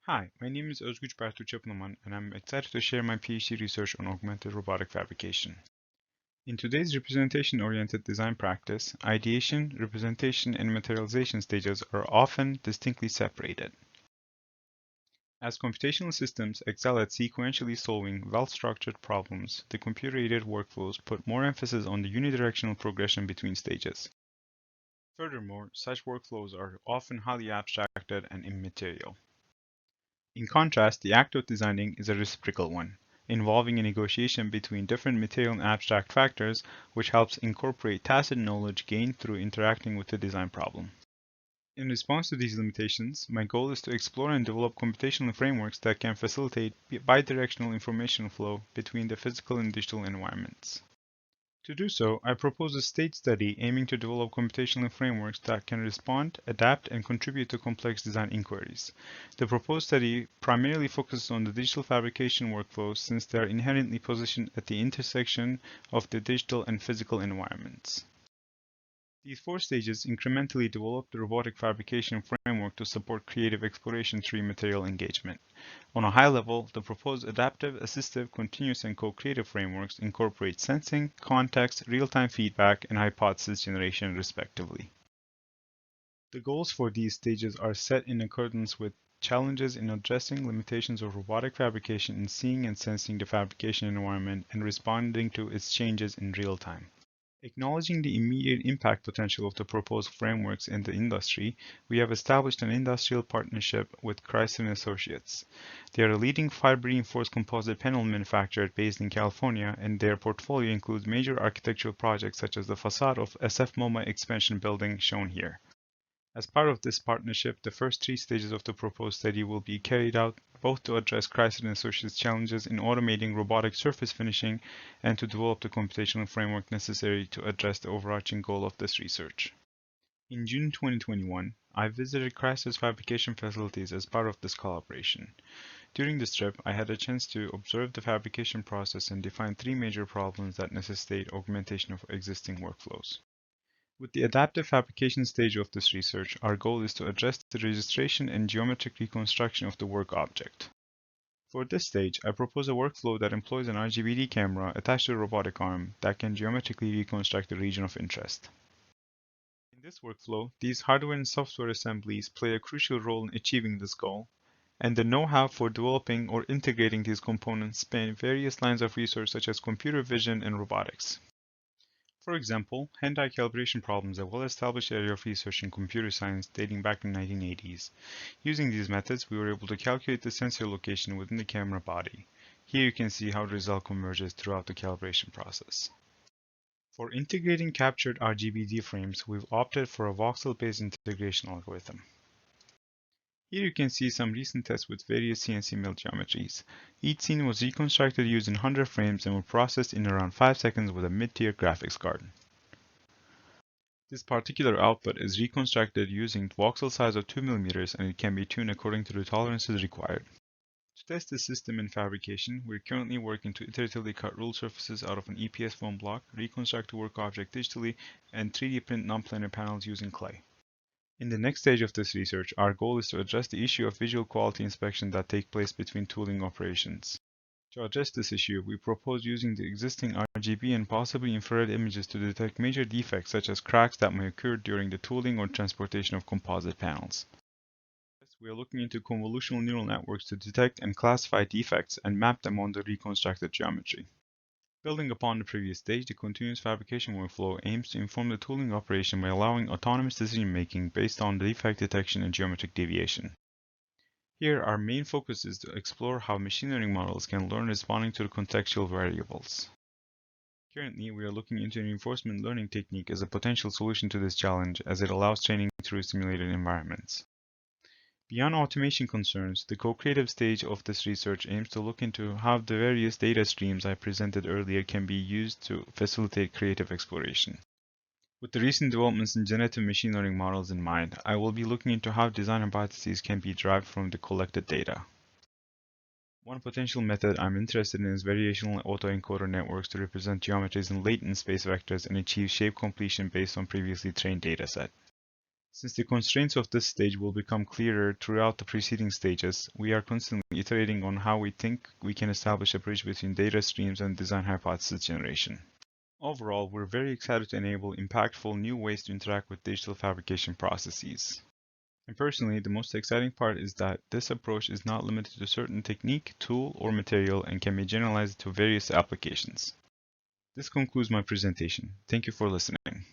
Hi, my name is Özgüç Bertu Çaplıman, and I'm excited to share my PhD research on augmented robotic fabrication. In today's representation-oriented design practice, ideation, representation, and materialization stages are often distinctly separated. As computational systems excel at sequentially solving well-structured problems, the computer-aided workflows put more emphasis on the unidirectional progression between stages. Furthermore, such workflows are often highly abstracted and immaterial. In contrast, the act of designing is a reciprocal one, involving a negotiation between different material and abstract factors, which helps incorporate tacit knowledge gained through interacting with the design problem. In response to these limitations, my goal is to explore and develop computational frameworks that can facilitate bidirectional information flow between the physical and digital environments. To do so, I propose a state study aiming to develop computational frameworks that can respond, adapt, and contribute to complex design inquiries. The proposed study primarily focuses on the digital fabrication workflows since they are inherently positioned at the intersection of the digital and physical environments. These four stages incrementally develop the robotic fabrication framework to support creative exploration through material engagement. On a high level, the proposed adaptive, assistive, continuous, and co-creative frameworks incorporate sensing, context, real-time feedback, and hypothesis generation, respectively. The goals for these stages are set in accordance with challenges in addressing limitations of robotic fabrication in seeing and sensing the fabrication environment and responding to its changes in real time. Acknowledging the immediate impact potential of the proposed frameworks in the industry, we have established an industrial partnership with Chrysler & Associates. They are a leading fiber-reinforced composite panel manufacturer based in California, and their portfolio includes major architectural projects such as the facade of SF MoMA expansion building shown here. As part of this partnership, the first three stages of the proposed study will be carried out both to address Chrysler & Associates' challenges in automating robotic surface finishing and to develop the computational framework necessary to address the overarching goal of this research. In June 2021, I visited Chrysler's fabrication facilities as part of this collaboration. During this trip, I had a chance to observe the fabrication process and define three major problems that necessitate augmentation of existing workflows. With the adaptive fabrication stage of this research, our goal is to address the registration and geometric reconstruction of the work object. For this stage, I propose a workflow that employs an RGBD camera attached to a robotic arm that can geometrically reconstruct the region of interest. In this workflow, these hardware and software assemblies play a crucial role in achieving this goal, and the know-how for developing or integrating these components span various lines of research such as computer vision and robotics. For example, hand-eye calibration problems are a well-established area of research in computer science dating back to the 1980s. Using these methods, we were able to calculate the sensor location within the camera body. Here you can see how the result converges throughout the calibration process. For integrating captured RGBD frames, we've opted for a voxel-based integration algorithm. Here you can see some recent tests with various CNC mill geometries. Each scene was reconstructed using 100 frames and were processed in around 5 seconds with a mid-tier graphics card. This particular output is reconstructed using voxel size of 2 mm and it can be tuned according to the tolerances required. To test this system in fabrication, we're currently working to iteratively cut ruled surfaces out of an EPS foam block, reconstruct the work object digitally, and 3D print non-planar panels using clay. In the next stage of this research, our goal is to address the issue of visual quality inspection that take place between tooling operations. To address this issue, we propose using the existing RGB and possibly infrared images to detect major defects such as cracks that may occur during the tooling or transportation of composite panels. We are looking into convolutional neural networks to detect and classify defects and map them on the reconstructed geometry. Building upon the previous stage, the continuous fabrication workflow aims to inform the tooling operation by allowing autonomous decision-making based on defect detection and geometric deviation. Here, our main focus is to explore how machine learning models can learn responding to the contextual variables. Currently, we are looking into an reinforcement learning technique as a potential solution to this challenge as it allows training through simulated environments. Beyond automation concerns, the co-creative stage of this research aims to look into how the various data streams I presented earlier can be used to facilitate creative exploration. With the recent developments in generative machine learning models in mind, I will be looking into how design hypotheses can be derived from the collected data. One potential method I'm interested in is variational autoencoder networks to represent geometries in latent space vectors and achieve shape completion based on previously trained dataset. Since the constraints of this stage will become clearer throughout the preceding stages, we are constantly iterating on how we think we can establish a bridge between data streams and design hypothesis generation. Overall, we're very excited to enable impactful new ways to interact with digital fabrication processes. And personally, the most exciting part is that this approach is not limited to a certain technique, tool, or material and can be generalized to various applications. This concludes my presentation. Thank you for listening.